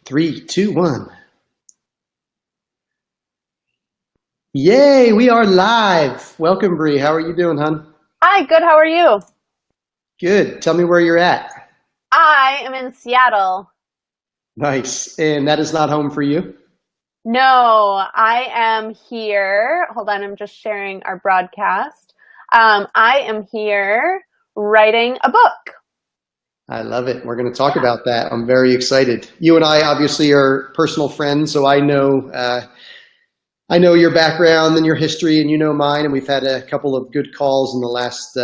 Three, two, one. Yay, we are live. Welcome, Bri. How are you doing, hon? Hi, good. How are you? Good. Tell me where you're at. I am in Seattle. Nice. And that is not home for you? No, I am here. Hold on, I'm just sharing our broadcast. I am here writing a book. I love it. We're going to talk about that. I'm very excited. You and I obviously are personal friends, so I know your background and your history, and you know mine, and we've had a couple of good calls in the last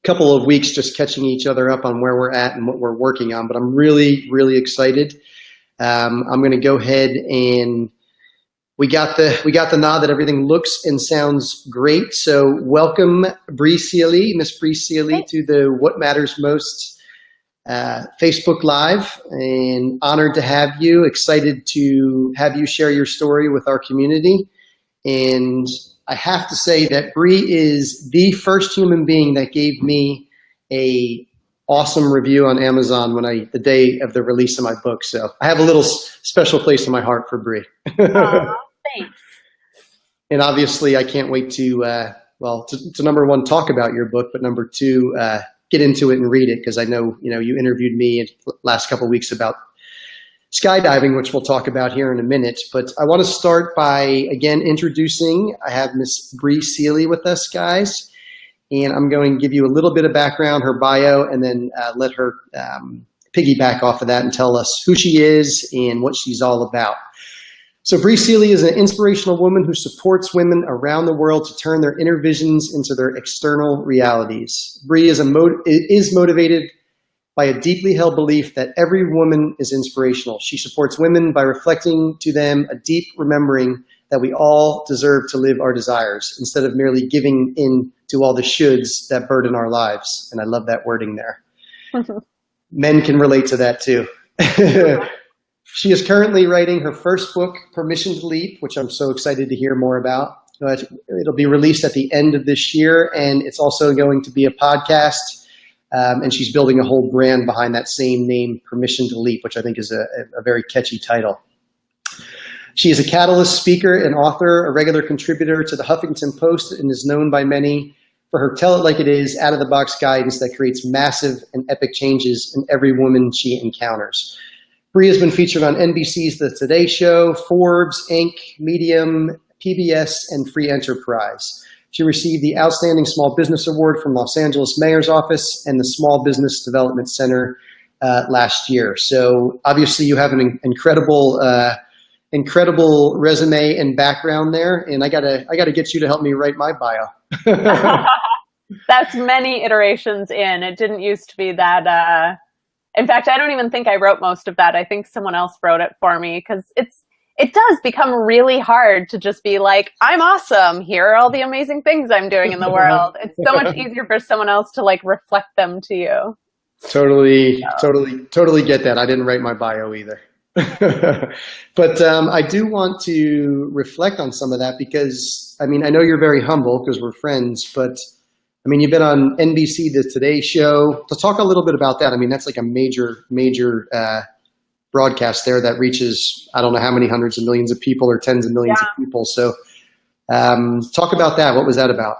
couple of weeks just catching each other up on where we're at and what we're working on. But I'm really, really excited. I'm going to go ahead and we got the nod that everything looks and sounds great. So welcome, Bri Seeley, Miss Bri Seeley, to the What Matters Most Facebook Live, and honored to have you. Excited to have you share your story with our community. And I have to say that Bri is the first human being that gave me a awesome review on Amazon the day of the release of my book. So I have a little special place in my heart for Bri. Thanks. And obviously I can't wait to number one, talk about your book, but number two, get into it and read it, because I know, you interviewed me the last couple of weeks about skydiving, which we'll talk about here in a minute. But I want to start by, again, introducing, I have Miss Bri Seeley with us, guys. And I'm going to give you a little bit of background, her bio, and then let her piggyback off of that and tell us who she is and what she's all about. So Bri Seeley is an inspirational woman who supports women around the world to turn their inner visions into their external realities. Bri is motivated by a deeply held belief that every woman is inspirational. She supports women by reflecting to them a deep remembering that we all deserve to live our desires instead of merely giving in to all the shoulds that burden our lives. And I love that wording there. Men can relate to that too. She is currently writing her first book, Permission to Leap, which I'm so excited to hear more about. It'll be released at the end of this year, and it's also going to be a podcast. And she's building a whole brand behind that same name, Permission to Leap, which I think is a very catchy title. She is a Catalyst speaker and author, a regular contributor to the Huffington Post, and is known by many for her tell it like it is, out-of-the-box guidance that creates massive and epic changes in every woman she encounters. Bri has been featured on NBC's The Today Show, Forbes, Inc., Medium, PBS, and Free Enterprise. She received the Outstanding Small Business Award from Los Angeles Mayor's Office and the Small Business Development Center last year. So obviously you have an incredible resume and background there, and I gotta get you to help me write my bio. That's many iterations in. It didn't used to be that. In fact, I don't even think I wrote most of that. I think someone else wrote it for me, because it does become really hard to just be like, I'm awesome. Here are all the amazing things I'm doing in the world. It's so much easier for someone else to reflect them to you. Totally get that. I didn't write my bio either. But I do want to reflect on some of that, because, I know you're very humble because we're friends, but you've been on NBC, The Today Show. To talk a little bit about that, that's like a major broadcast there that reaches, I don't know how many hundreds of millions of people or tens of millions of people. So talk about that. What was that about?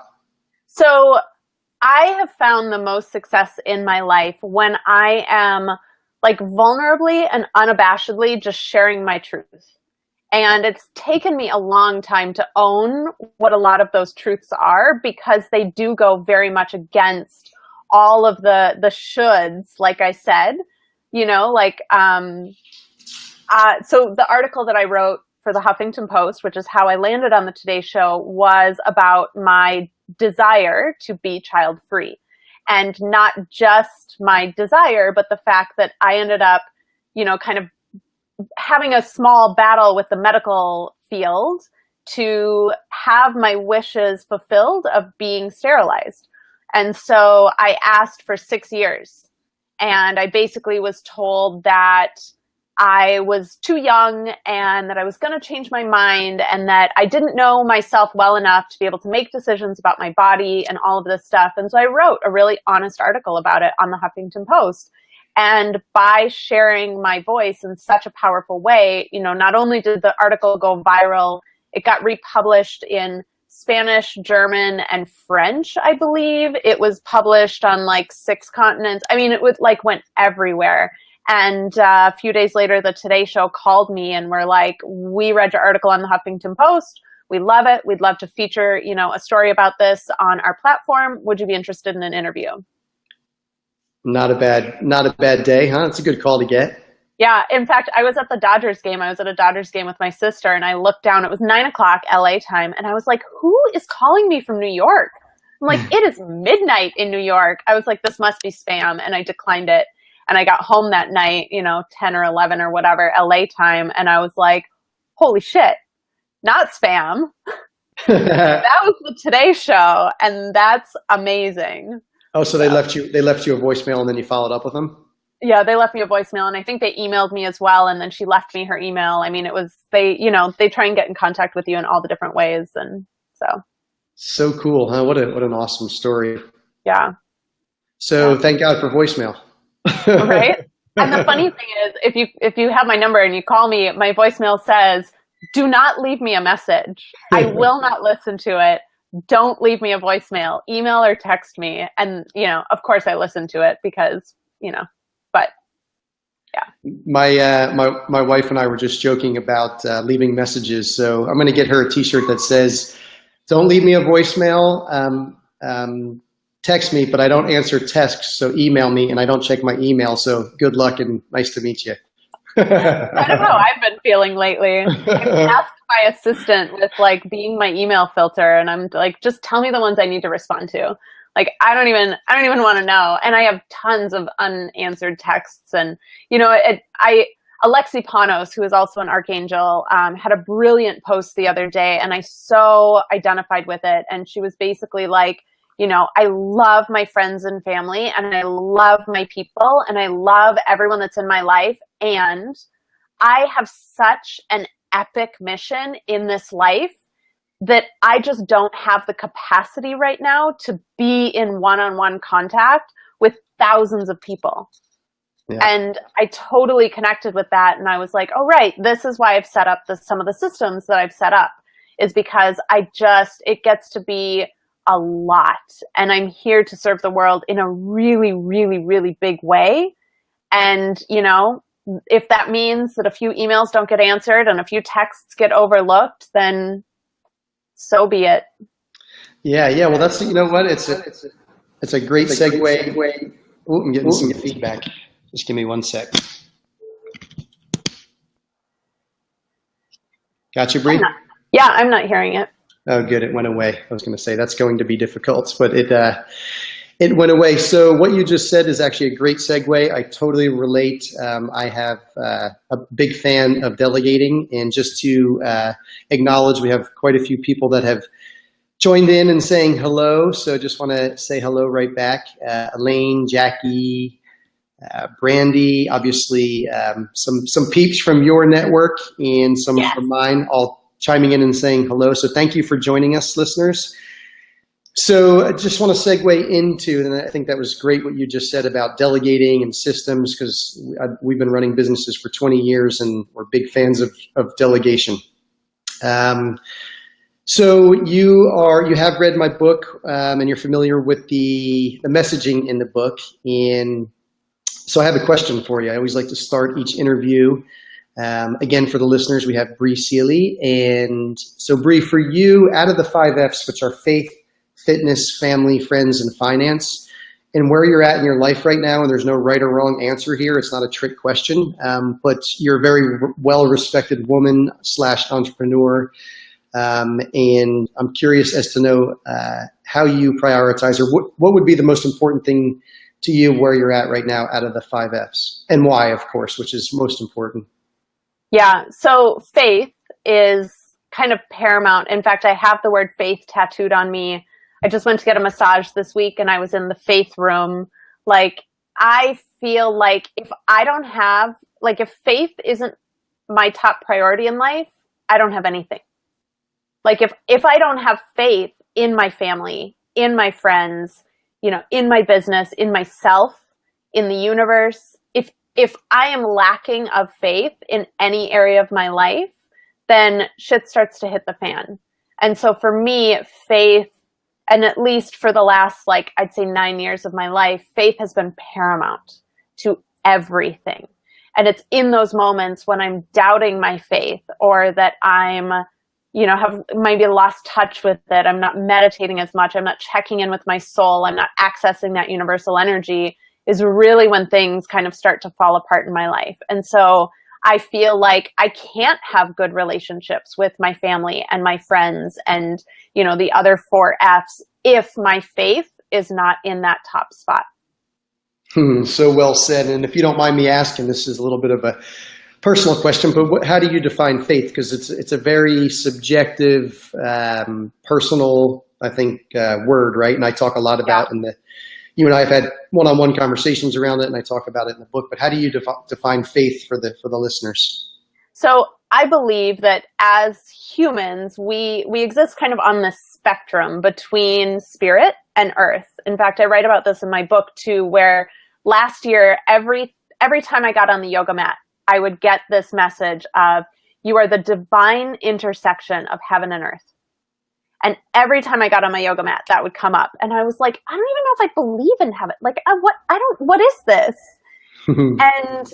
So I have found the most success in my life when I am vulnerably and unabashedly just sharing my truth. And it's taken me a long time to own what a lot of those truths are, because they do go very much against all of the shoulds, like I said, so the article that I wrote for the Huffington Post, which is how I landed on the Today Show, was about my desire to be child-free. And not just my desire, but the fact that I ended up, kind of having a small battle with the medical field to have my wishes fulfilled of being sterilized. And so I asked for 6 years, and I basically was told that I was too young and that I was going to change my mind, and that I didn't know myself well enough to be able to make decisions about my body and all of this stuff. And so I wrote a really honest article about it on the Huffington Post. And by sharing my voice in such a powerful way, not only did the article go viral, it got republished in Spanish, German, and French, I believe. It was published on like 6 continents. I mean, went everywhere. And a few days later, the Today Show called me and were like, we read your article on the Huffington Post. We love it. We'd love to feature, a story about this on our platform. Would you be interested in an interview? Not a bad day, huh? It's a good call to get. Yeah. In fact, I was at the Dodgers game. I was at a Dodgers game with my sister, and I looked down. It was 9:00 LA time. And I was like, who is calling me from New York? I'm like, it is midnight in New York. I was like, this must be spam. And I declined it. And I got home that night, 10 or 11 or whatever LA time. And I was like, holy shit, not spam. That was the Today Show. And that's amazing. Oh, so they left you a voicemail and then you followed up with them? Yeah, they left me a voicemail, and I think they emailed me as well. And then she left me her email. I mean, it was, they try and get in contact with you in all the different ways. And so cool, huh? What an awesome story. Yeah. So thank God for voicemail. Right. And the funny thing is, if you have my number and you call me, my voicemail says, do not leave me a message. I will not listen to it. Don't leave me a voicemail, email or text me. And, of course I listen to it because, but yeah. My wife and I were just joking about leaving messages. So I'm going to get her a t-shirt that says, don't leave me a voicemail. Text me, but I don't answer texts. So email me, and I don't check my email. So good luck and nice to meet you. Kind of how I've been feeling lately. I've asked my assistant with being my email filter, and I'm like, just tell me the ones I need to respond to. Like, I don't even want to know. And I have tons of unanswered texts. And, Alexi Panos, who is also an archangel, had a brilliant post the other day, and I so identified with it. And she was basically like, I love my friends and family, and I love my people, and I love everyone that's in my life. And I have such an epic mission in this life that I just don't have the capacity right now to be in one-on-one contact with thousands of people. Yeah. And I totally connected with that. And I was like, oh, right, this is why I've set up some of the systems that I've set up, is because it gets to be a lot. And I'm here to serve the world in a really, really, really big way. And, if that means that a few emails don't get answered and a few texts get overlooked, then so be it. Yeah. Well, that's, what? It's a great segue. Oh, I'm getting some feedback. Just give me one sec. Got you, Bri? I'm not hearing it. Oh, good. It went away. I was going to say that's going to be difficult, but it went away. So what you just said is actually a great segue. I totally relate. I have a big fan of delegating, and just to acknowledge, we have quite a few people that have joined in and saying hello. So just want to say hello right back. Elaine, Jackie, Brandy, obviously some peeps from your network and some from mine, all chiming in and saying hello. So thank you for joining us, listeners. So I just want to segue into, and I think that was great what you just said about delegating and systems, because we've been running businesses for 20 years and we're big fans of delegation. So you have read my book, and you're familiar with the messaging in the book. And so I have a question for you. I always like to start each interview. Again, for the listeners, we have Bri Seeley. And so Bri, for you, out of the 5 F's, which are faith, fitness, family, friends, and finance, and where you're at in your life right now, and there's no right or wrong answer here. It's not a trick question, but you're a very well-respected woman / entrepreneur. And I'm curious as to know how you prioritize, or what would be the most important thing to you where you're at right now out of the 5 F's, and why, of course, which is most important. Yeah. So faith is kind of paramount. In fact, I have the word faith tattooed on me. I just went to get a massage this week, and I was in the faith room. Like, I feel like if faith isn't my top priority in life, I don't have anything. Like, if I don't have faith in my family, in my friends, in my business, in myself, in the universe, if I am lacking of faith in any area of my life, then shit starts to hit the fan. And so for me, faith, and at least for the last, like, I'd say 9 years of my life, faith has been paramount to everything. And it's in those moments when I'm doubting my faith, or that I'm, have maybe lost touch with it. I'm not meditating as much. I'm not checking in with my soul. I'm not accessing that universal energy, is really when things kind of start to fall apart in my life. And so I feel like I can't have good relationships with my family and my friends and, the other 4 F's if my faith is not in that top spot. So well said. And if you don't mind me asking, this is a little bit of a personal question, but how do you define faith? Because it's a very subjective, personal, I think, word, right? And I talk a lot about you and I have had one-on-one conversations around it, and I talk about it in the book. But how do you define faith for the listeners? So I believe that as humans, we exist kind of on this spectrum between spirit and earth. In fact, I write about this in my book too, where last year, every time I got on the yoga mat, I would get this message of, you are the divine intersection of heaven and earth. And every time I got on my yoga mat, that would come up. And I was like, I don't even know if I believe in heaven. Like, what is this? And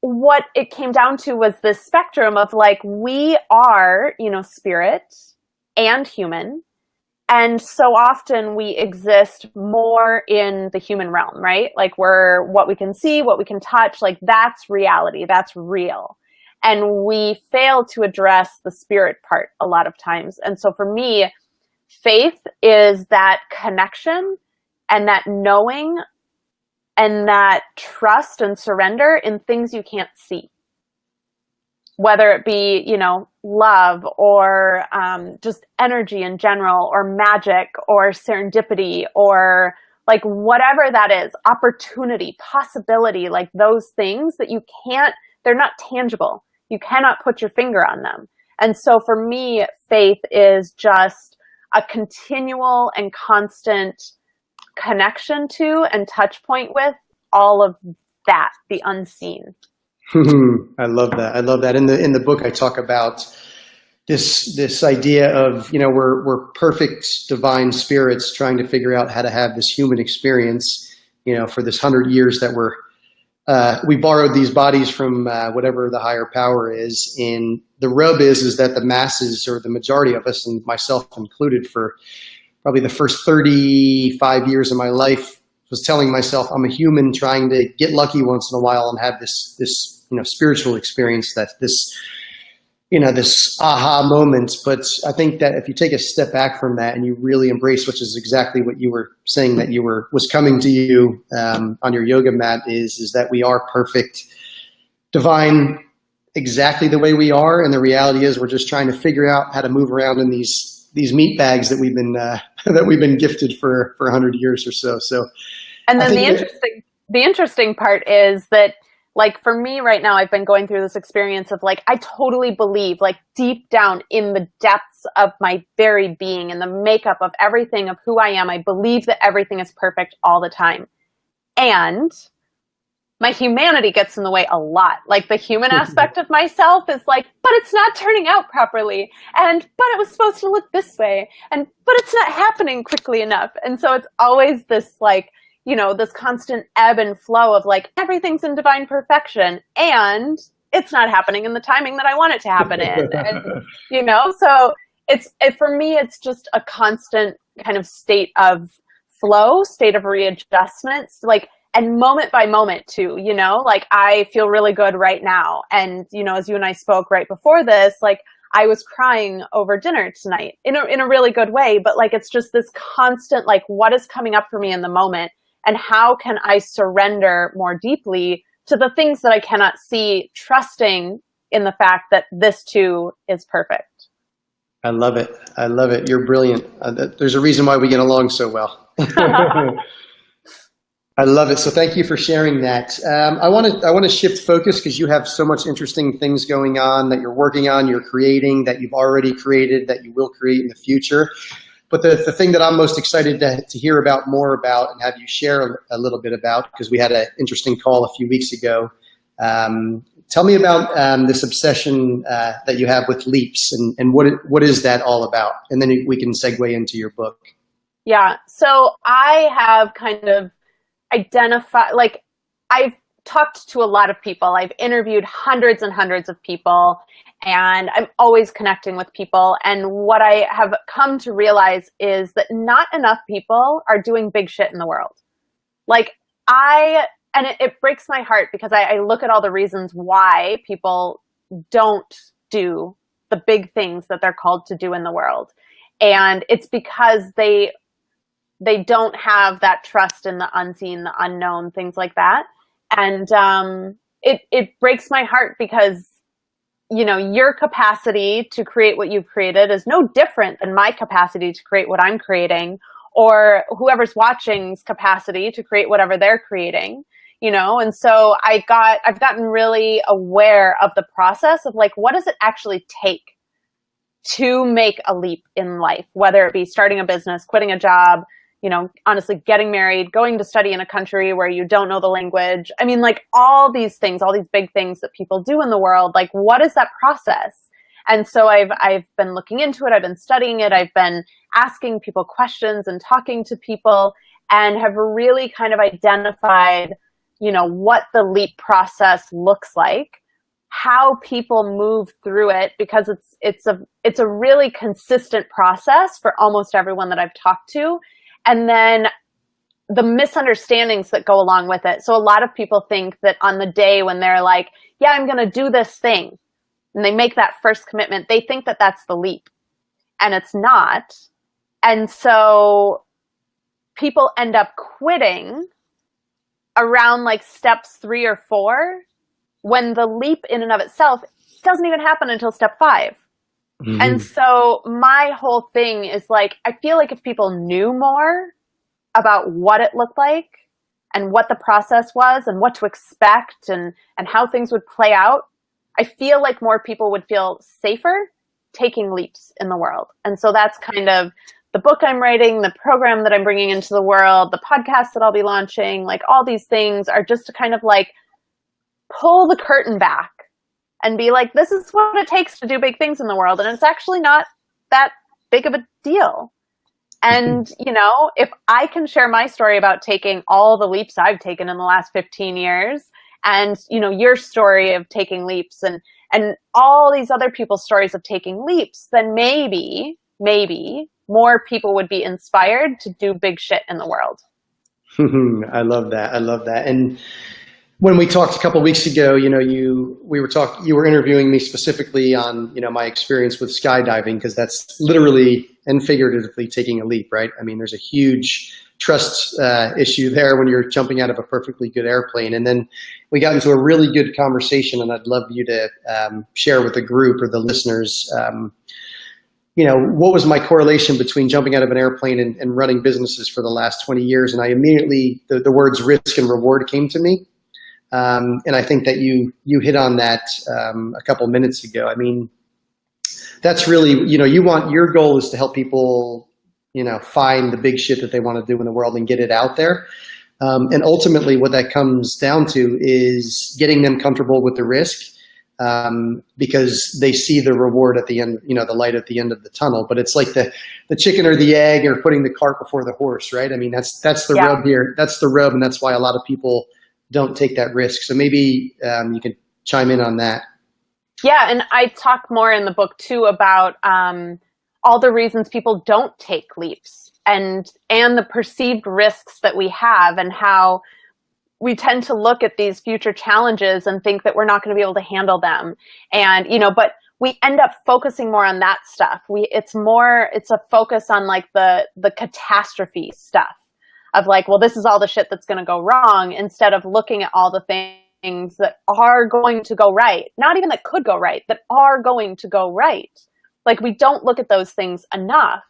what it came down to was this spectrum of like, we are, spirit and human. And so often we exist more in the human realm, right? Like, we're what we can see, what we can touch, like that's reality, that's real. And we fail to address the spirit part a lot of times. And so for me, faith is that connection and that knowing and that trust and surrender in things you can't see. Whether it be, love or just energy in general, or magic or serendipity, or like whatever that is, opportunity, possibility, like those things that they're not tangible. You cannot put your finger on them. And so for me, faith is just a continual and constant connection to and touch point with all of that, the unseen. I love that. In the book, I talk about this idea of, we're perfect divine spirits trying to figure out how to have this human experience, for this 100 years that we borrowed these bodies from whatever the higher power is. And the rub is that the masses, or the majority of us, and myself included, for probably the first 35 years of my life, was telling myself I'm a human trying to get lucky once in a while and have this spiritual experience, this aha moment. But I think that if you take a step back from that and you really embrace, which is exactly what you were saying that was coming to you on your yoga mat, is that we are perfect, divine, exactly the way we are. And the reality is we're just trying to figure out how to move around in these meat bags that we've been gifted for 100 years or so. And then the interesting part is that, like, for me right now, I've been going through this experience of like, I totally believe, like, deep down in the depths of my very being and the makeup of everything of who I am, I believe that everything is perfect all the time. And my humanity gets in the way a lot. Like, the human aspect of myself is like, but it's not turning out properly. But it was supposed to look this way. But it's not happening quickly enough. And so it's always this like, this constant ebb and flow of like, everything's in divine perfection and it's not happening in the timing that I want it to happen in. And, so for me, it's just a constant kind of state of flow, state of readjustments, like, and moment by moment too, like I feel really good right now. And, as you and I spoke right before this, like I was crying over dinner tonight in a really good way, but like, it's just this constant, like, what is coming up for me in the moment? And how can I surrender more deeply to the things that I cannot see, trusting in the fact that this too is perfect. I love it. You're brilliant. There's a reason why we get along so well. I love it. So thank you for sharing that. I want to shift focus because you have so much interesting things going on that you're working on, you're creating, that you've already created, that you will create in the future. But the thing that I'm most excited to hear about more about and have you share a little bit about, because we had an interesting call a few weeks ago. Tell me about this obsession that you have with leaps, and what is that all about? And then we can segue into your book. Yeah. So I have kind of identified, like, I've talked to a lot of people. I've interviewed hundreds and hundreds of people, and I'm always connecting with people. And what I have come to realize is that not enough people are doing big shit in the world. Like, it breaks my heart because I look at all the reasons why people don't do the big things that they're called to do in the world. And it's because they don't have that trust in the unseen, the unknown, things like that. And it breaks my heart because, you know, your capacity to create what you've created is no different than my capacity to create what I'm creating, or whoever's watching's capacity to create whatever they're creating, you know? And so I've gotten really aware of the process of, like, what does it actually take to make a leap in life, whether it be starting a business, quitting a job, you know, honestly, getting married, going to study in a country where you don't know the language. I mean, like, all these things, all these big things that people do in the world, like, what is that process? And so I've been looking into it. I've been studying it. I've been asking people questions and talking to people, and have really kind of identified, you know, what the leap process looks like, how people move through it, because it's a really consistent process for almost everyone that I've talked to. And then the misunderstandings that go along with it. So a lot of people think that on the day when they're like, yeah, I'm going to do this thing, and they make that first commitment, they think that that's the leap, and it's not. And so people end up quitting around like steps 3 or 4, when the leap in and of itself doesn't even happen until step 5. Mm-hmm. And so my whole thing is, like, I feel like if people knew more about what it looked like and what the process was and what to expect and how things would play out, I feel like more people would feel safer taking leaps in the world. And so that's kind of the book I'm writing, the program that I'm bringing into the world, the podcast that I'll be launching, like, all these things are just to kind of, like, pull the curtain back and be like, this is what it takes to do big things in the world. And it's actually not that big of a deal. And, you know, if I can share my story about taking all the leaps I've taken in the last 15 years, and, you know, your story of taking leaps, and all these other people's stories of taking leaps, then maybe more people would be inspired to do big shit in the world. I love that. I love that. And when we talked a couple of weeks ago, you know, you were interviewing me specifically on, you know, my experience with skydiving, because that's literally and figuratively taking a leap, right? I mean, there's a huge trust issue there when you're jumping out of a perfectly good airplane. And then we got into a really good conversation, and I'd love you to share with the group or the listeners, you know, what was my correlation between jumping out of an airplane and running businesses for the last 20 years. And I immediately, the words risk and reward came to me. And I think that you hit on that a couple minutes ago. I mean, that's really, you know, your goal is to help people, you know, find the big shit that they want to do in the world and get it out there. And ultimately what that comes down to is getting them comfortable with the risk, because they see the reward at the end, you know, the light at the end of the tunnel. But it's like the chicken or the egg, or putting the cart before the horse, right? I mean, that's the rub here. That's the rub. And that's why a lot of people don't take that risk. So maybe you can chime in on that. Yeah, and I talk more in the book too about all the reasons people don't take leaps, and the perceived risks that we have, and how we tend to look at these future challenges and think that we're not going to be able to handle them. And, you know, but we end up focusing more on that stuff. It's a focus on, like, the catastrophe stuff of, like, well, this is all the shit that's going to go wrong, instead of looking at all the things that are going to go right. Not even that could go right, that are going to go right. Like, we don't look at those things enough.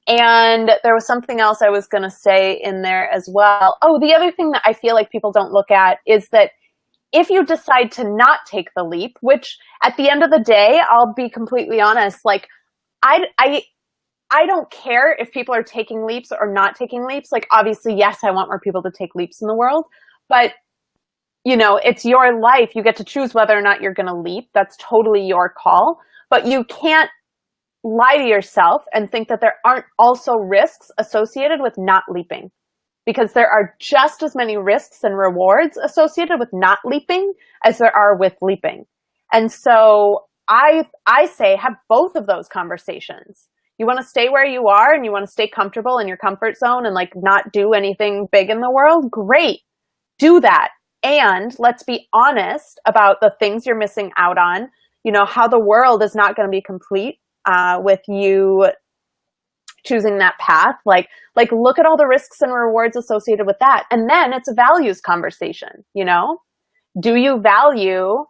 And there was something else I was going to say in there as well. Oh, the other thing that I feel like people don't look at is that if you decide to not take the leap, which at the end of the day, I'll be completely honest, like, I I don't care if people are taking leaps or not taking leaps. Like, obviously, yes, I want more people to take leaps in the world, but it's your life. You get to choose whether or not you're going to leap. That's totally your call, but you can't lie to yourself and think that there aren't also risks associated with not leaping, because there are just as many risks and rewards associated with not leaping as there are with leaping. And so I say, have both of those conversations. You want to stay where you are and you want to stay comfortable in your comfort zone and like not do anything big in the world? Great. Do that. And let's be honest about the things you're missing out on, how the world is not going to be complete with you choosing that path. Like look at all the risks and rewards associated with that. And then it's a values conversation, Do you value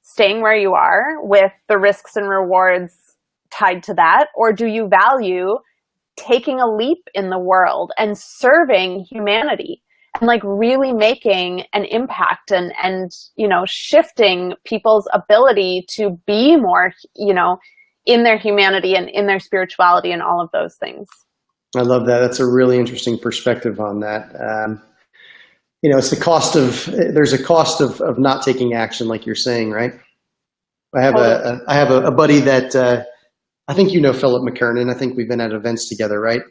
staying where you are with the risks and rewards tied to that? Or do you value taking a leap in the world and serving humanity and like really making an impact and shifting people's ability to be more, in their humanity and in their spirituality and all of those things? I love that. That's a really interesting perspective on that. It's there's a cost of not taking action, like you're saying, right? I have a buddy that, I think Philip McKernan. I think we've been at events together, right?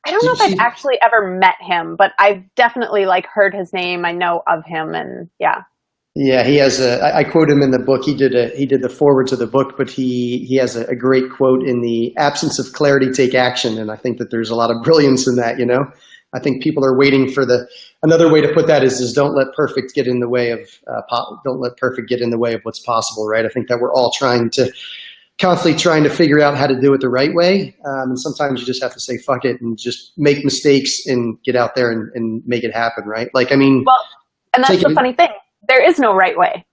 I don't know if I've actually ever met him, but I've definitely heard his name. I know of him, and yeah. Yeah, he has I quote him in the book. He did the foreword to the book, but he has a great quote: "In the absence of clarity, take action." And I think that there's a lot of brilliance in that. I think people are waiting for another way to put that is don't let perfect get in the way of what's possible, right? I think that we're all constantly trying to figure out how to do it the right way. And sometimes you just have to say, fuck it, and just make mistakes and get out there and make it happen. Right. Well, and that's the funny thing. There is no right way.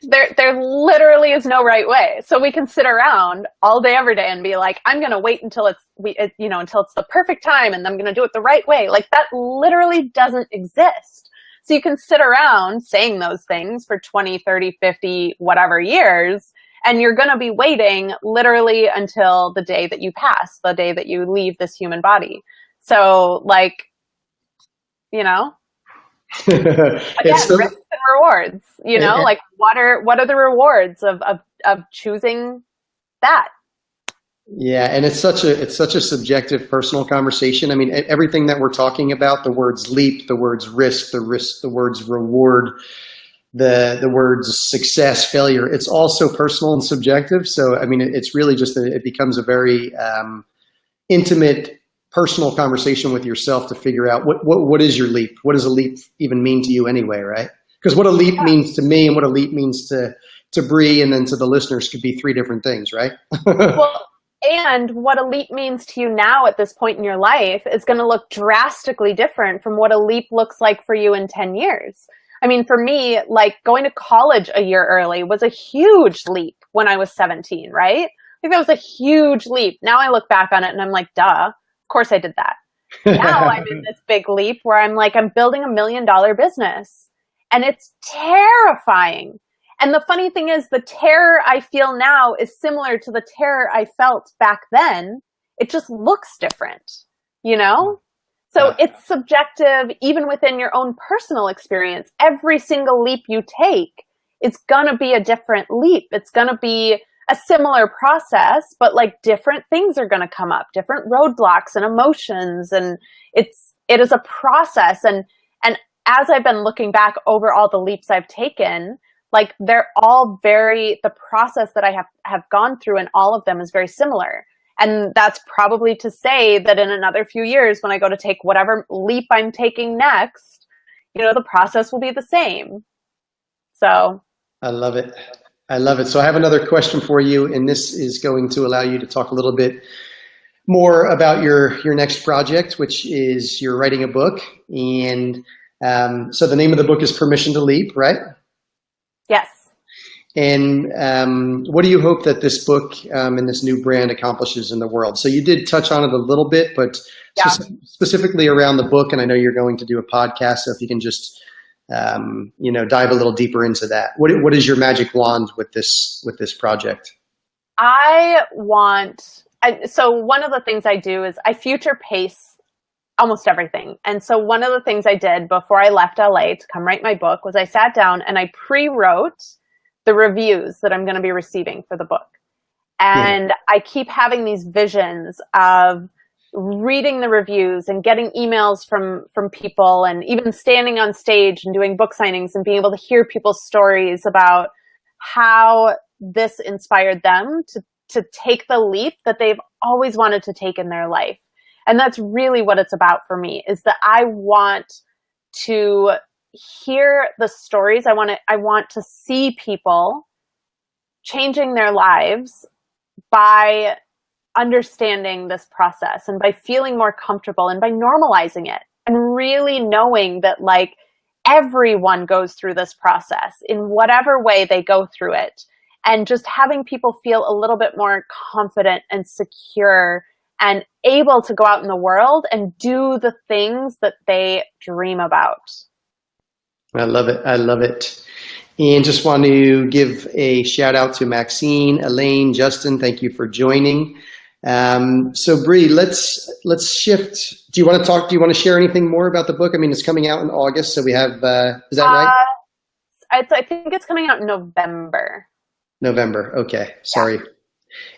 There literally is no right way. So we can sit around all day, every day and be like, I'm going to wait until it's the perfect time and I'm going to do it the right way. That literally doesn't exist. So you can sit around saying those things for 20, 30, 50, whatever years, and you're going to be waiting literally until the day that you pass, the day that you leave this human body. So again, risks and rewards, what are the rewards of choosing that? Yeah. And it's such a subjective, personal conversation. I mean, everything that we're talking about, the words leap, the words risk, the words reward, the words success, failure, it's all so personal and subjective. So, I mean, it's really just it becomes a very intimate, personal conversation with yourself to figure out what is your leap? What does a leap even mean to you anyway, right? Because what a leap means to me and what a leap means to Bri and then to the listeners could be three different things, right? Well, and what a leap means to you now at this point in your life is going to look drastically different from what a leap looks like for you in 10 years. I mean, for me, going to college a year early was a huge leap when I was 17, right? I think that was a huge leap. Now I look back on it and I'm like, duh, of course I did that. Now I'm in this big leap where I'm building $1 million business, and it's terrifying. And the funny thing is, the terror I feel now is similar to the terror I felt back then. It just looks different, So it's subjective, even within your own personal experience. Every single leap you take is going to be a different leap. It's going to be a similar process, but different things are going to come up, different roadblocks and emotions. And it is a process. And as I've been looking back over all the leaps I've taken, they're all the process that I have gone through in all of them is very similar. And that's probably to say that in another few years, when I go to take whatever leap I'm taking next, the process will be the same. So I love it. So I have another question for you, and this is going to allow you to talk a little bit more about your next project, which is you're writing a book. And so the name of the book is Permission to Leap, right? Yes. And what do you hope that this book and this new brand accomplishes in the world? So you did touch on it a little bit, but specifically around the book, and I know you're going to do a podcast, so if you can just dive a little deeper into that. What is your magic wand with this project? I want So one of the things I do is I future pace almost everything. And so one of the things I did before I left LA to come write my book was I sat down and I pre-wrote the reviews that I'm going to be receiving for the book. And I keep having these visions of reading the reviews and getting emails from people, and even standing on stage and doing book signings and being able to hear people's stories about how this inspired them to take the leap that they've always wanted to take in their life. And that's really what it's about for me, is that I want to hear the stories. I want to see people changing their lives by understanding this process and by feeling more comfortable and by normalizing it and really knowing that like everyone goes through this process in whatever way they go through it, and just having people feel a little bit more confident and secure and able to go out in the world and do the things that they dream about. I love it. I love it. And just want to give a shout out to Maxine, Elaine, Justin. Thank you for joining. So Bri, let's shift. Do you want to talk? Do you want to share anything more about the book? I mean, it's coming out in August, so we have, is that right? I think it's coming out in November. November. Okay. Sorry.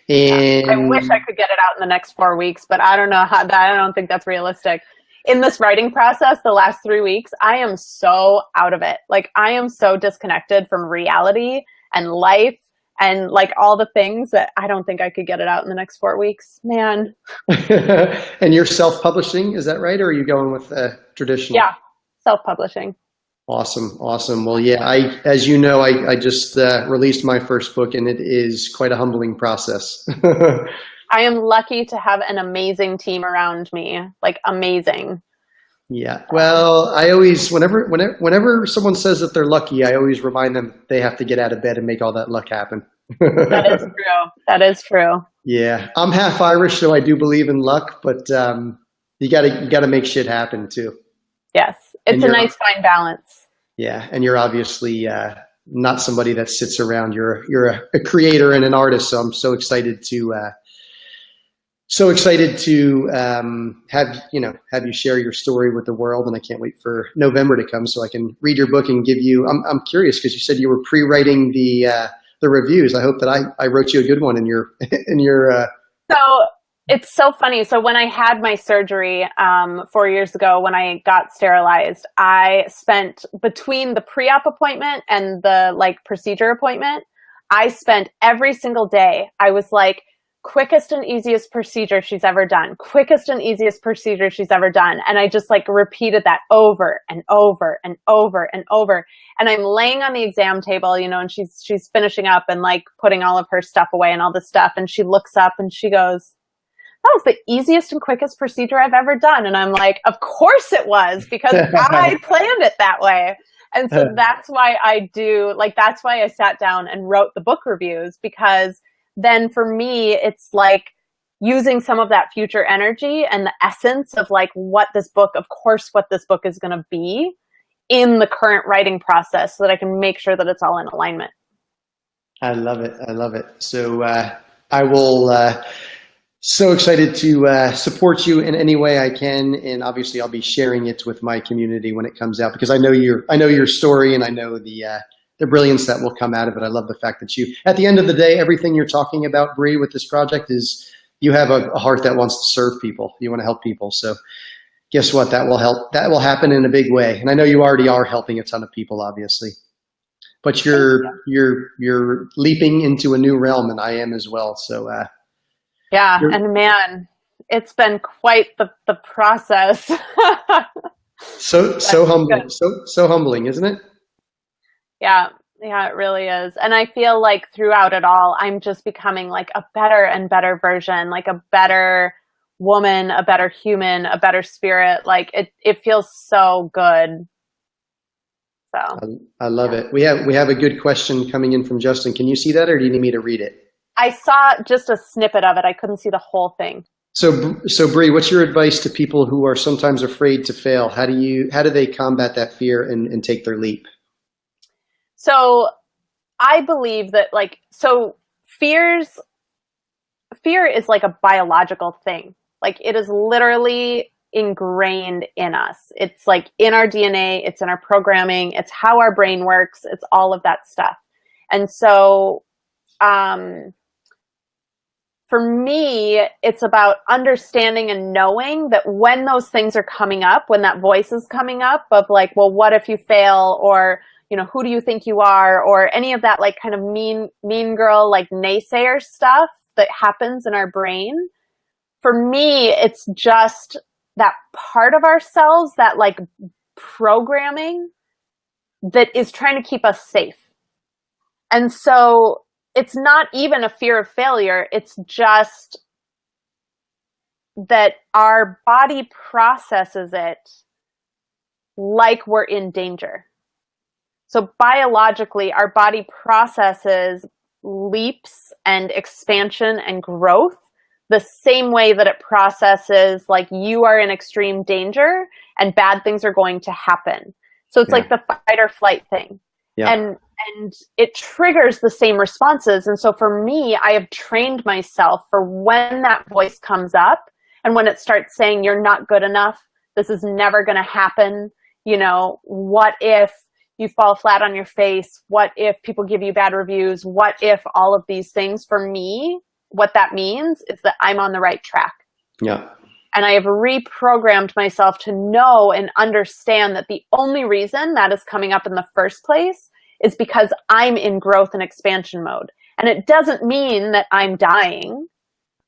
Yeah. And I wish I could get it out in the next 4 weeks, but I don't know how that, I don't think that's realistic. In this writing process, the last 3 weeks, I am so out of it. Like, I am so disconnected from reality and life and like all the things that I don't think I could get it out in the next 4 weeks, man. And you're self-publishing, is that right? Or are you going with traditional? Yeah, self-publishing. Awesome. Awesome. Well, yeah, as you know, I just released my first book, and it is quite a humbling process. I am lucky to have an amazing team around me, like amazing. Yeah. Well, I always, whenever someone says that they're lucky, I always remind them they have to get out of bed and make all that luck happen. That is true. That is true. Yeah. I'm half Irish, so I do believe in luck, but you gotta make shit happen too. Yes. It's a nice fine balance. Yeah. And you're obviously not somebody that sits around. You're a creator and an artist. So I'm so excited to have you share your story with the world. And I can't wait for November to come so I can read your book and give you, I'm curious because you said you were pre-writing the reviews. I hope that I wrote you a good one in your, So it's so funny. So when I had my surgery 4 years ago, when I got sterilized, I spent between the pre-op appointment and the like procedure appointment, I spent every single day. I was like, quickest and easiest procedure she's ever done. Quickest and easiest procedure she's ever done. And I just like repeated that over and over and over and over. And I'm laying on the exam table, and she's finishing up and like putting all of her stuff away and all this stuff. And she looks up and she goes, that was the easiest and quickest procedure I've ever done. And I'm like, of course it was, because I planned it that way. And so that's why that's why I sat down and wrote the book reviews, because then for me, it's like using some of that future energy and the essence of like what this book is going to be in the current writing process so that I can make sure that it's all in alignment. I love it. I love it. So I will, so excited to support you in any way I can. And obviously I'll be sharing it with my community when it comes out, because I know your story and I know the brilliance that will come out of it. I love the fact that at the end of the day, everything you're talking about, Bri, with this project is you have a heart that wants to serve people. You want to help people. So guess what? That will help. That will happen in a big way. And I know you already are helping a ton of people, obviously, but you're leaping into a new realm, and I am as well. So, yeah. And man, it's been quite the process. so humbling, so humbling, isn't it? Yeah, it really is. And I feel like throughout it all, I'm just becoming like a better and better version, like a better woman, a better human, a better spirit. Like it feels so good. So I love it. We have a good question coming in from Justin. Can you see that, or do you need me to read it? I saw just a snippet of it. I couldn't see the whole thing. So Bri, what's your advice to people who are sometimes afraid to fail? How do they combat that fear and take their leap? So I believe that fears fear is like a biological thing. Like it is literally ingrained in us. It's like in our DNA, it's in our programming, it's how our brain works, it's all of that stuff. And so for me, it's about understanding and knowing that when those things are coming up, when that voice is coming up of like, well, what if you fail? Or, you know, who do you think you are? Or any of that like kind of mean girl, like naysayer stuff that happens in our brain. For me, it's just that part of ourselves, that like programming that is trying to keep us safe. And so it's not even a fear of failure. It's just that our body processes it like we're in danger. So biologically, our body processes leaps and expansion and growth the same way that it processes like you are in extreme danger and bad things are going to happen. So it's like the fight or flight thing. Yeah. And it triggers the same responses. And so for me, I have trained myself for when that voice comes up and when it starts saying, you're not good enough, this is never going to happen. You know, what if you fall flat on your face? What if people give you bad reviews? What if all of these things? For me, what that means is that I'm on the right track. Yeah. And I have reprogrammed myself to know and understand that the only reason that is coming up in the first place is because I'm in growth and expansion mode. And it doesn't mean that I'm dying,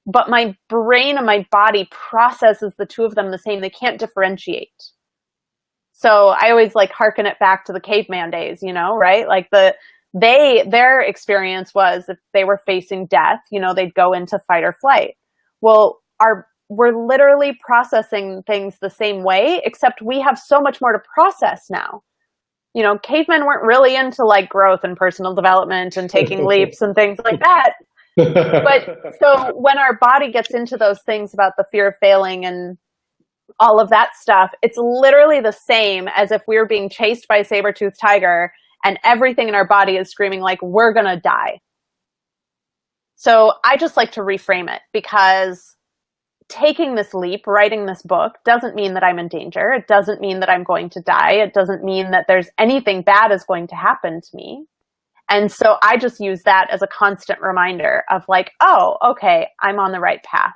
but my brain and my body processes the two of them the same. They can't differentiate. So I always like hearken it back to the caveman days, you know, right? Like their experience was if they were facing death, you know, they'd go into fight or flight. Well, we're literally processing things the same way, except we have so much more to process now. You know, cavemen weren't really into like growth and personal development and taking leaps and things like that. But so when our body gets into those things about the fear of failing and all of that stuff, it's literally the same as if we were being chased by a saber-toothed tiger and everything in our body is screaming like, we're going to die. So I just like to reframe it, because taking this leap, writing this book, doesn't mean that I'm in danger. It doesn't mean that I'm going to die. It doesn't mean that there's anything bad is going to happen to me. And so I just use that as a constant reminder of like, oh, okay, I'm on the right path.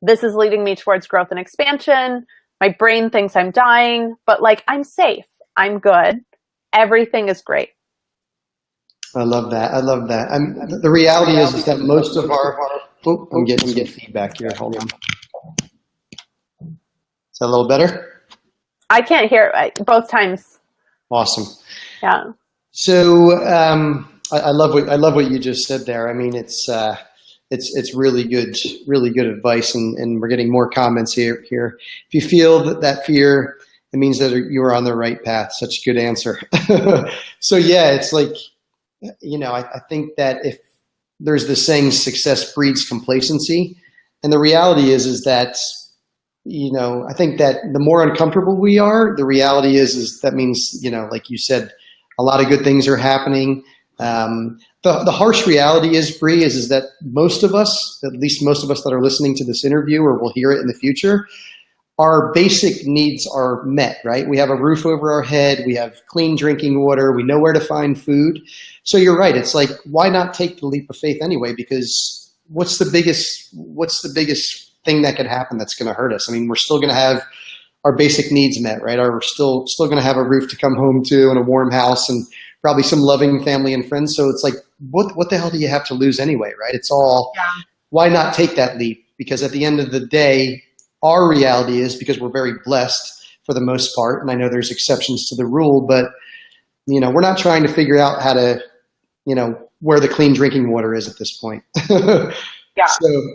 This is leading me towards growth and expansion. My brain thinks I'm dying, but like I'm safe. I'm good. Everything is great. I love that. I love that. The reality is that most of our... Oh, I'm getting feedback here. Hold on. Is that a little better? I can't hear it both times. Awesome. Yeah. So I love what you just said there. I mean, it's really good advice, and we're getting more comments here. If you feel that fear, it means that you are on the right path. Such a good answer. So yeah, it's like, you know, I think that if there's this saying, success breeds complacency. And the reality is that, you know, I think that the more uncomfortable we are, the reality is that means, you know, like you said, a lot of good things are happening. The harsh reality is, Bri, is that most of us, at least most of us that are listening to this interview or will hear it in the future, our basic needs are met, right? We have a roof over our head. We have clean drinking water. We know where to find food. So you're right. It's like, why not take the leap of faith anyway? Because what's the biggest thing that could happen that's going to hurt us? I mean, we're still going to have our basic needs met, right? Or we're still going to have a roof to come home to and a warm house and probably some loving family and friends. So it's like, what the hell do you have to lose anyway, right? It's all, why not take that leap? Because at the end of the day, our reality is, because we're very blessed for the most part, and I know there's exceptions to the rule, but you know, we're not trying to figure out how to, you know, where the clean drinking water is at this point. Yeah.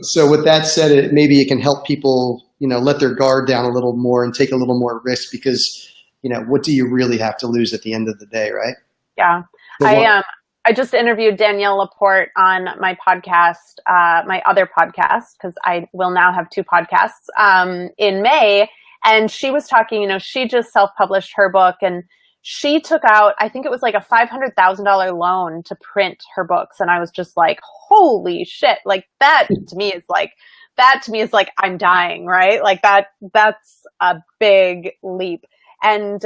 So with that said, maybe it can help people, you know, let their guard down a little more and take a little more risk, because, you know, what do you really have to lose at the end of the day, right? Yeah. I just interviewed Danielle Laporte on my podcast, my other podcast, because I will now have two podcasts, in May. And she was talking, you know, she just self-published her book, and she took out, I think it was like a $500,000 loan to print her books. And I was just like, holy shit. Like that to me is like, I'm dying, right? Like that's a big leap. And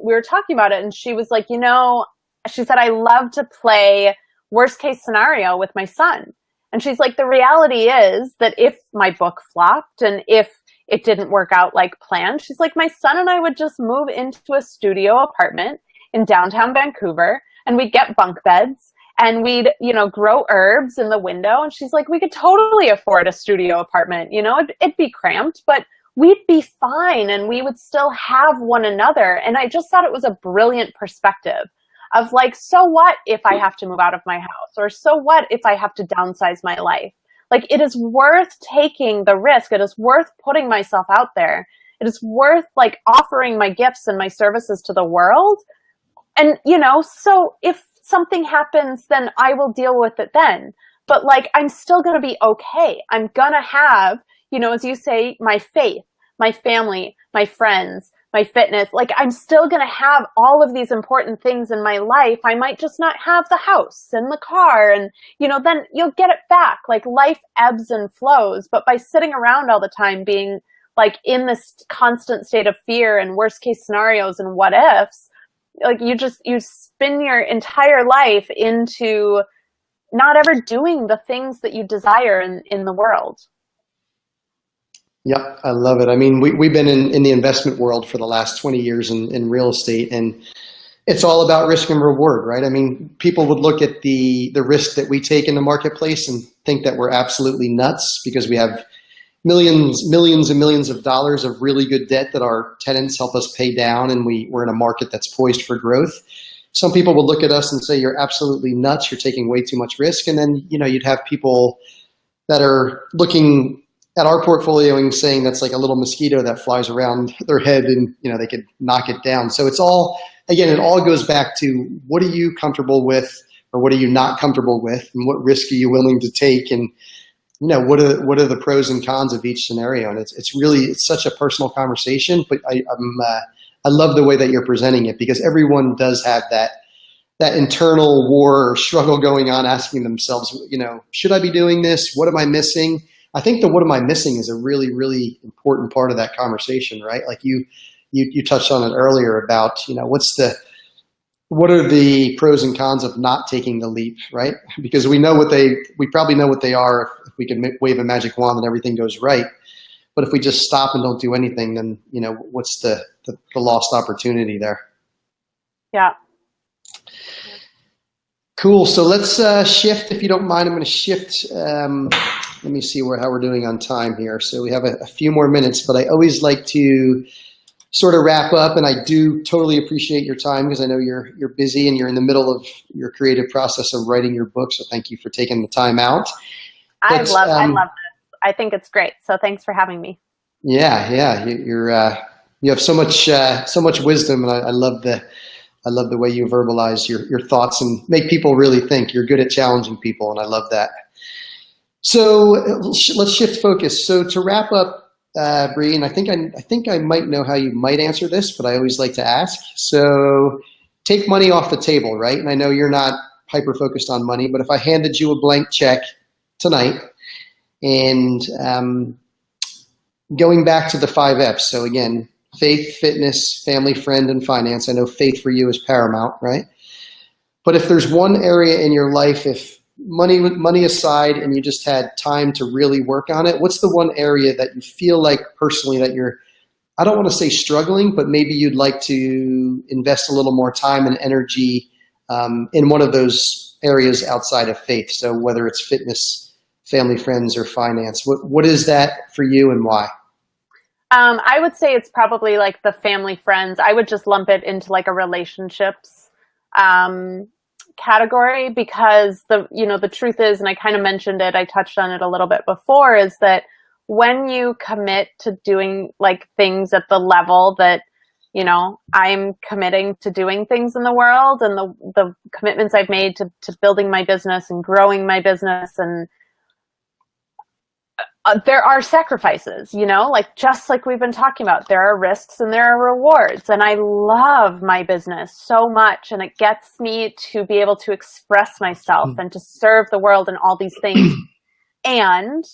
we were talking about it and she was like, she said, I love to play worst case scenario with my son. And she's like, the reality is that if my book flopped and if it didn't work out like planned, she's like, my son and I would just move into a studio apartment in downtown Vancouver and we'd get bunk beds and we'd, grow herbs in the window. And she's like, we could totally afford a studio apartment. It'd be cramped, but we'd be fine and we would still have one another. And I just thought it was a brilliant perspective of like, so what if I have to move out of my house? Or so what if I have to downsize my life? Like, it is worth taking the risk. It is worth putting myself out there. It is worth like offering my gifts and my services to the world. And, so if something happens, then I will deal with it then. But like, I'm still going to be okay. I'm going to have, as you say, my faith, my family, my friends, my fitness. Like, I'm still going to have all of these important things in my life. I might just not have the house and the car and, then you'll get it back. Like, life ebbs and flows. But by sitting around all the time being like in this constant state of fear and worst case scenarios and what ifs, like you spin your entire life into not ever doing the things that you desire in the world. Yep, I love it. I mean, we've been in the investment world for the last 20 years in real estate, and it's all about risk and reward, right? I mean, people would look at the risk that we take in the marketplace and think that we're absolutely nuts because we have millions and millions of dollars of really good debt that our tenants help us pay down, and we're in a market that's poised for growth. Some people would look at us and say, you're absolutely nuts, you're taking way too much risk. And then, you'd have people that are looking at our portfolio and saying that's like a little mosquito that flies around their head and, they could knock it down. So it all goes back to what are you comfortable with or what are you not comfortable with and what risk are you willing to take? And, what are the pros and cons of each scenario? And it's such a personal conversation, but I love the way that you're presenting it because everyone does have that internal war or struggle going on, asking themselves, should I be doing this? What am I missing? I think the what am I missing is a really, really important part of that conversation, right? Like you touched on it earlier about, what are the pros and cons of not taking the leap, right? Because we probably know what they are if we can wave a magic wand and everything goes right. But if we just stop and don't do anything, then, what's the lost opportunity there? Yeah. Cool. So let's shift, if you don't mind. I'm going to shift. Let me see how we're doing on time here. So we have a few more minutes, but I always like to sort of wrap up, and I do totally appreciate your time because I know you're busy and you're in the middle of your creative process of writing your book. So thank you for taking the time out. I love this. I think it's great. So thanks for having me. Yeah. You have so much wisdom, and I love the way you verbalize your thoughts and make people really think. You're good at challenging people, and I love that. So let's shift focus. So to wrap up, Bri, and I think I might know how you might answer this, but I always like to ask. So take money off the table, right? And I know you're not hyper focused on money, but if I handed you a blank check tonight and going back to the 5 F's. So again, faith, fitness, family, friend, and finance. I know faith for you is paramount, right? But if there's one area in your life, if money aside and you just had time to really work on it, what's the one area that you feel like personally that you're, I don't want to say struggling, but maybe you'd like to invest a little more time and energy in one of those areas outside of faith? So whether it's fitness, family, friends, or finance, what is that for you and why? I would say it's probably like the family, friends. I would just lump it into like a relationships category because the truth is, and I kind of mentioned it, I touched on it a little bit before, is that when you commit to doing like things at the level that, I'm committing to doing things in the world and the commitments I've made to building my business and growing my business, and there are sacrifices, like just like we've been talking about, there are risks and there are rewards. And I love my business so much, and it gets me to be able to express myself and to serve the world and all these things. And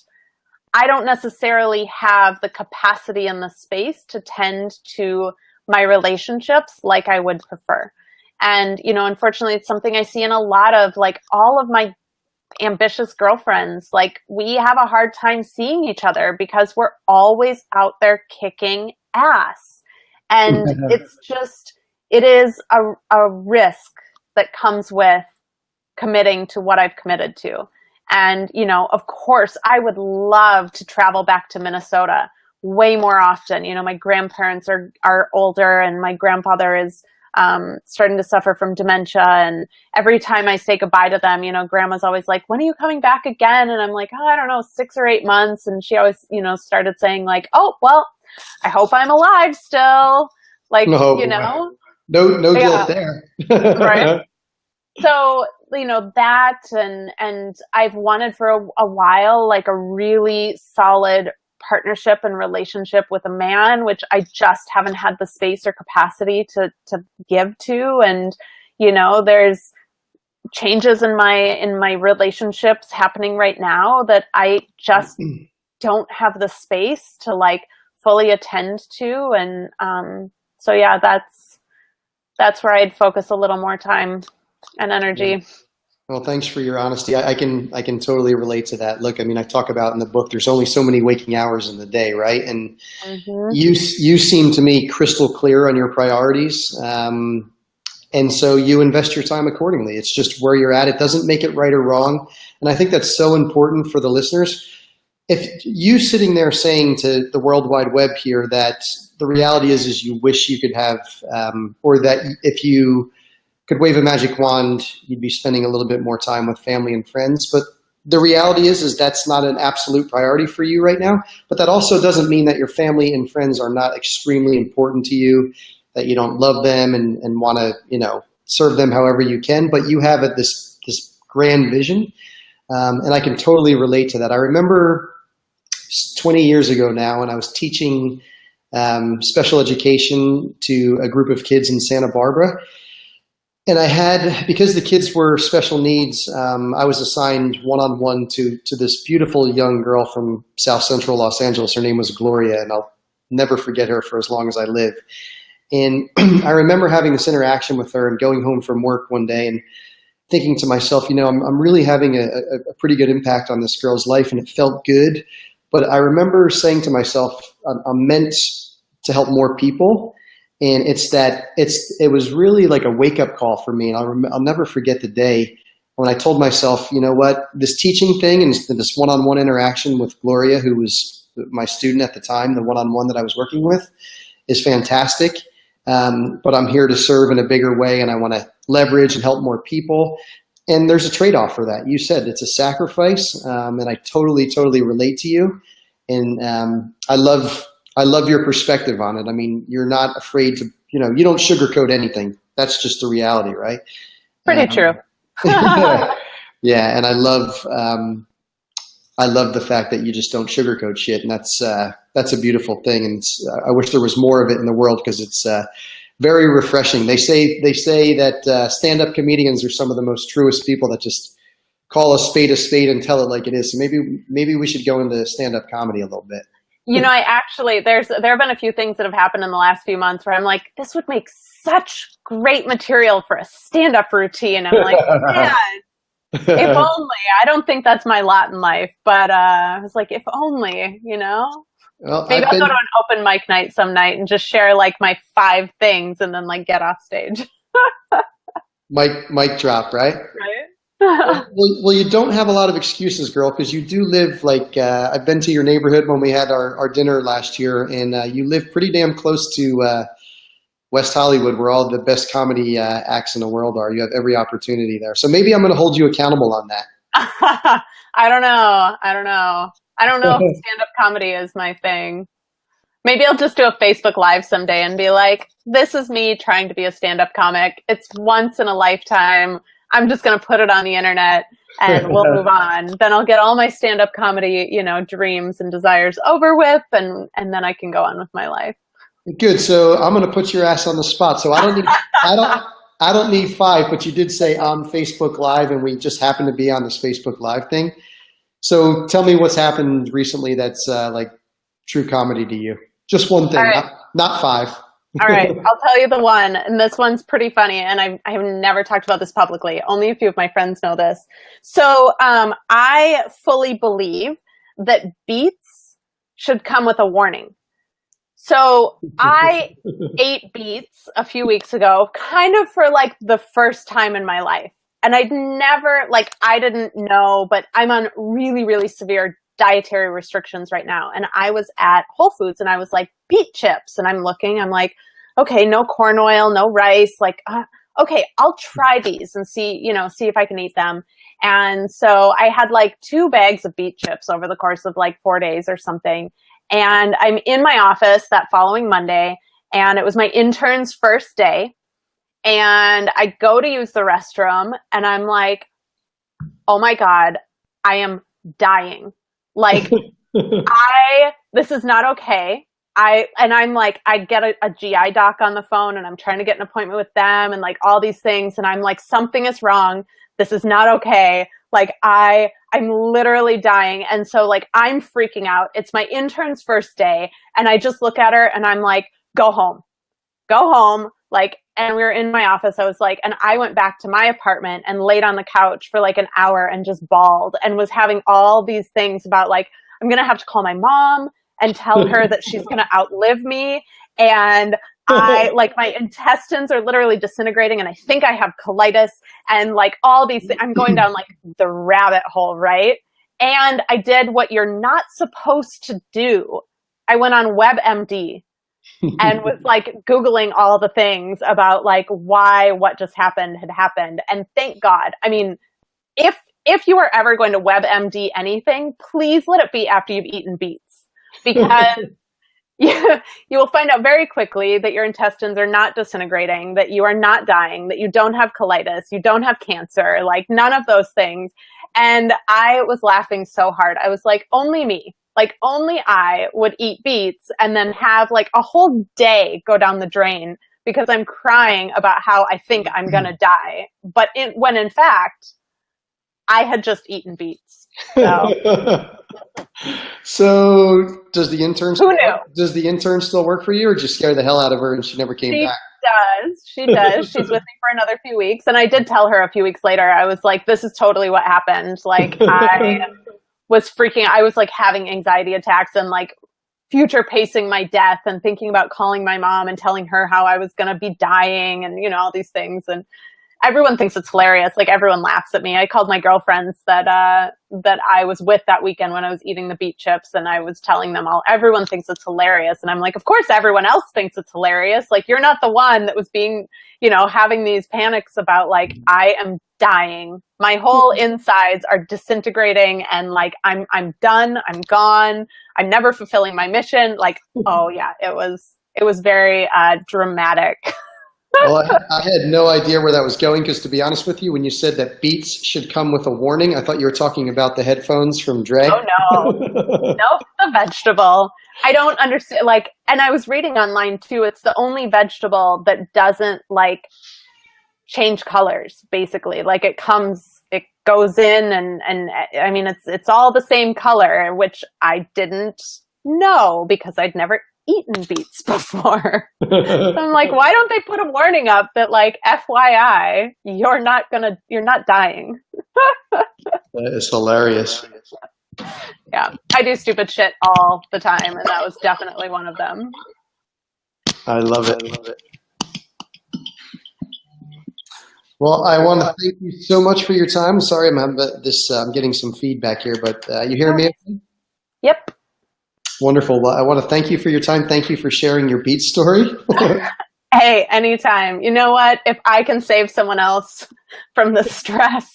I don't necessarily have the capacity and the space to tend to my relationships like I would prefer. And, unfortunately, it's something I see in a lot of, like, all of my ambitious girlfriends. Like, we have a hard time seeing each other because we're always out there kicking ass. And it is a risk that comes with committing to what I've committed to. And, of course, I would love to travel back to Minnesota way more often. My grandparents are older, and my grandfather is starting to suffer from dementia. And every time I say goodbye to them, grandma's always like, when are you coming back again? And I'm like, oh, I don't know, 6 or 8 months. And she always, started saying like, oh, well, I hope I'm alive still. Like, no guilt there. Right. So, that and I've wanted for a while, like a really solid partnership and relationship with a man, which I just haven't had the space or capacity to give to. And, there's changes in my relationships happening right now that I just don't have the space to like fully attend to. And, so yeah, that's where I'd focus a little more time and energy. Yeah. Well, thanks for your honesty. I can totally relate to that. Look, I talk about in the book, there's only so many waking hours in the day, right? And you seem to me crystal clear on your priorities. And so you invest your time accordingly. It's just where you're at. It doesn't make it right or wrong. And I think that's so important for the listeners. If you sitting there saying to the World Wide Web here that the reality is you wish you could have, or that if you could wave a magic wand, you'd be spending a little bit more time with family and friends. But the reality is that's not an absolute priority for you right now. But that also doesn't mean that your family and friends are not extremely important to you, that you don't love them and want to, serve them however you can. But you have this grand vision. And I can totally relate to that. I remember 20 years ago now when I was teaching special education to a group of kids in Santa Barbara. And I had, because the kids were special needs, I was assigned one-on-one to this beautiful young girl from South Central Los Angeles. Her name was Gloria, and I'll never forget her for as long as I live. And I remember having this interaction with her and going home from work one day and thinking to myself, I'm really having a pretty good impact on this girl's life, and it felt good. But I remember saying to myself, I'm meant to help more people. And it was really like a wake up call for me. And I'll never forget the day when I told myself, you know what, this teaching thing and this one-on-one interaction with Gloria, who was my student at the time, the one-on-one that I was working with, is fantastic. But I'm here to serve in a bigger way, and I want to leverage and help more people. And there's a trade-off for that. You said it's a sacrifice, and I totally, totally relate to you. And I love your perspective on it. You're not afraid to, you don't sugarcoat anything. That's just the reality, right? Pretty true. Yeah. And I love the fact that you just don't sugarcoat shit. And that's a beautiful thing. And I wish there was more of it in the world, because it's very refreshing. They say that stand-up comedians are some of the most truest people, that just call a spade and tell it like it is. So maybe we should go into stand-up comedy a little bit. I actually, there have been a few things that have happened in the last few months where I'm like, this would make such great material for a stand-up routine. I'm like, man, if only. I don't think that's my lot in life, but I was like, if only, Well, maybe I'll go to an open mic night some night and just share like my 5 things and then like get off stage. Mic drop, right? Right. Well, you don't have a lot of excuses, girl, because you do live like I've been to your neighborhood when we had our dinner last year, and you live pretty damn close to West Hollywood, where all the best comedy acts in the world are. You have every opportunity there. So maybe I'm going to hold you accountable on that. I don't know if stand-up comedy is my thing. Maybe I'll just do a Facebook Live someday and be like, this is me trying to be a stand-up comic. It's once in a lifetime. I'm just going to put it on the internet and we'll move on. Then I'll get all my stand-up comedy, dreams and desires over with, and then I can go on with my life. Good. So I'm going to put your ass on the spot. So I don't need 5, but you did say on Facebook Live, and we just happen to be on this Facebook Live thing. So tell me what's happened recently that's like true comedy to you. Just one thing, right. Not 5. All right, I'll tell you the one, and this one's pretty funny, and I have never talked about this publicly. Only a few of my friends know this. So I fully believe that beets should come with a warning. So I ate beets a few weeks ago, kind of for like the first time in my life. And I'd never, I didn't know, but I'm on really, really severe dietary restrictions right now. And I was at Whole Foods and I was like, beet chips. And I'm like, okay, no corn oil, no rice. Okay, I'll try these and see if I can eat them. And so I had 2 bags of beet chips over the course of 4 days or something. And I'm in my office that following Monday, and it was my intern's first day. And I go to use the restroom, and I'm like, oh my God, I am dying. This is not okay. I get a GI doc on the phone, and I'm trying to get an appointment with them and all these things. And I'm like, something is wrong. This is not okay. I'm literally dying. And so I'm freaking out. It's my intern's first day. And I just look at her and I'm like, go home. And we were in my office. And I went back to my apartment and laid on the couch for an hour and just bawled and was having all these things about I'm going to have to call my mom and tell her that she's going to outlive me. And my intestines are literally disintegrating, and I think I have colitis, and all these things. I'm going down the rabbit hole, right? And I did what you're not supposed to do. I went on WebMD and was Googling all the things about why what just happened had happened. And thank God. I mean, if you are ever going to WebMD anything, please let it be after you've eaten beets, because you will find out very quickly that your intestines are not disintegrating, that you are not dying, that you don't have colitis, you don't have cancer, none of those things. And I was laughing so hard. I was like, only me, only I would eat beets and then have a whole day go down the drain because I'm crying about how I think I'm going to die. But when in fact, I had just eaten beets. So does the intern Who knew? Does the intern still work for you, or just scare the hell out of her and she never came back? She does. She's with me for another few weeks. And I did tell her a few weeks later, I was like, this is totally what happened. I was freaking, I was having anxiety attacks and future pacing my death and thinking about calling my mom and telling her how I was going to be dying and, all these things. And everyone thinks it's hilarious. Everyone laughs at me. I called my girlfriends that I was with that weekend when I was eating the beet chips, and I was telling them everyone thinks it's hilarious. And I'm like, of course everyone else thinks it's hilarious. You're not the one that was being, having these panics about I am dying. My whole insides are disintegrating, and I'm done. I'm gone. I'm never fulfilling my mission. Oh yeah, it was very dramatic. Well, I had no idea where that was going, because to be honest with you, when you said that beets should come with a warning, I thought you were talking about the headphones from Dre. Oh, no. Nope, the vegetable. I don't understand. And I was reading online too, it's the only vegetable that doesn't change colors, basically. It goes in and I mean, it's all the same color, which I didn't know because I'd never eaten beets before. So I'm like, why don't they put a warning up that FYI, you're not dying. That is hilarious. Yeah, I do stupid shit all the time, and that was definitely one of them. I love it. Well, I want to thank you so much for your time. Sorry, I'm getting some feedback here, but you hear me? Yep. Wonderful. Well, I want to thank you for your time. Thank you for sharing your beet story. Hey, anytime. You know what? If I can save someone else from the stress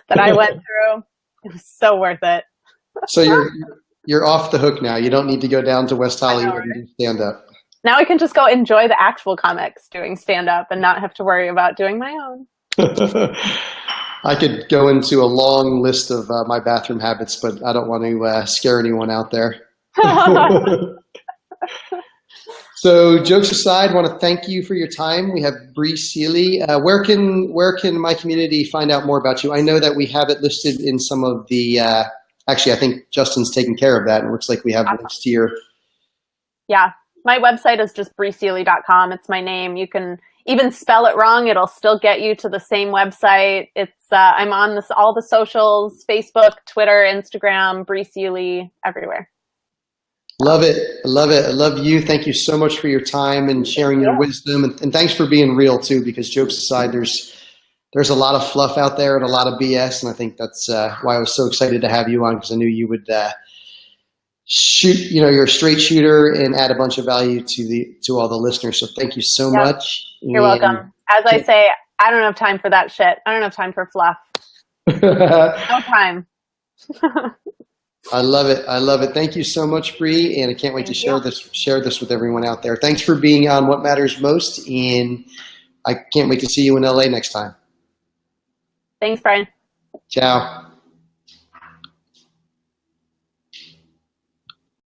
that I went through, it was so worth it. So you're off the hook now. You don't need to go down to West Hollywood and do stand up. Now I can just go enjoy the actual comics doing stand up and not have to worry about doing my own. I could go into a long list of my bathroom habits, but I don't want to scare anyone out there. So jokes aside, I want to thank you for your time. We have Bri Seeley. Where can my community find out more about you? I know that we have it listed in some of the, actually, I think Justin's taking care of that. It looks like we have links to your. Yeah, my website is just briseeley.com. It's my name. You can even spell it wrong. It'll still get you to the same website. It's I'm on all the socials, Facebook, Twitter, Instagram, Bri Seeley, everywhere. Love it. I love it. I love you. Thank you so much for your time and sharing your wisdom. And thanks for being real too, because jokes aside, there's a lot of fluff out there and a lot of BS. And I think that's why I was so excited to have you on, because I knew you would shoot, you're a straight shooter and add a bunch of value to all the listeners. So thank you so much. You're welcome. As I say, I don't have time for that shit. I don't have time for fluff. No time. I love it. I love it. Thank you so much, Bri, and I can't wait to share this with everyone out there. Thanks for being on What Matters Most, and I can't wait to see you in LA next time. Thanks, Brian. Ciao.